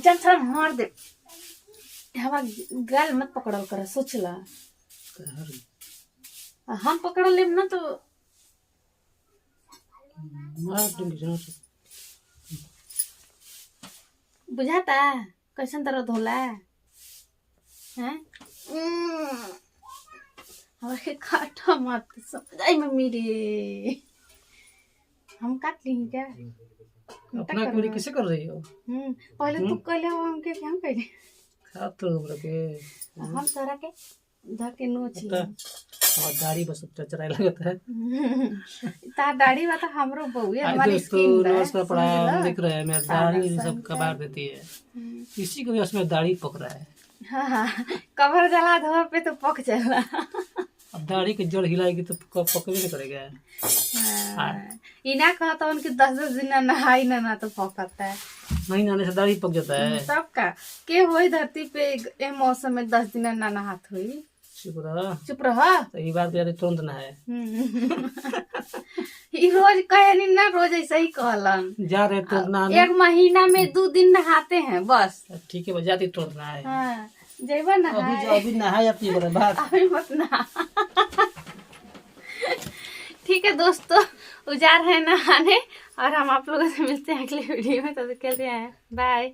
चल थोड़ा मार दे। हवा गाल मत पकड़ल कर, सोचला हम पकड़ लेब ना तो बुझाता कैसन दर्द होला हैं। हमारे काटा मत, समझाई मम्मी रे। हम काट ली क्या? अपना पूरी कैसे कर रही हो? पहले तू कहले हो हमके कि हम कहले खात तो हमरा के हम तोरा के धके नोच ली। और दाढ़ी बस चचराए लगता है। तार दाढ़ी बा तो हमरो बहुए हमारी दोस्तों स्किन बा। नमस्कार प्रणाम, समझला? देख रहे हैं मैं दाढ़ी सब कबाड़ देती है, इसी को भी उसमें दाढ़ी पक रहा है। हाँ कवर जला धो पे तो पक जाला। अब दाढ़ी की जड़ हिलाएगी तो पकवे नहीं करेगा। इना कहता उनके 10-10 दिन ना नहाई ना तो पकता है। नहीं नहाने से दाढ़ी पक जाता है। तब का के होई धरती पे ए मौसम में 10 दिन ना नहात हुई। चुप रह। तो ये बात यार तुरंत ना है। ई रोज कहे नहीं ना, रोज ऐसे ही कहलन। जा रहे तो नहाने, 1 महीना में 2 दिन नहाते हैं बस। ठीक है जाती तुरंत ना है। हाँ जेबा नहाए। अभी नहाए अपनी बड़े बात। अभी मत नहा। ठीक है दोस्तों, उजार है नहाने और हम आप लोगों से मिलते हैं अगले वीडियो में। तो कहते हैं बाय।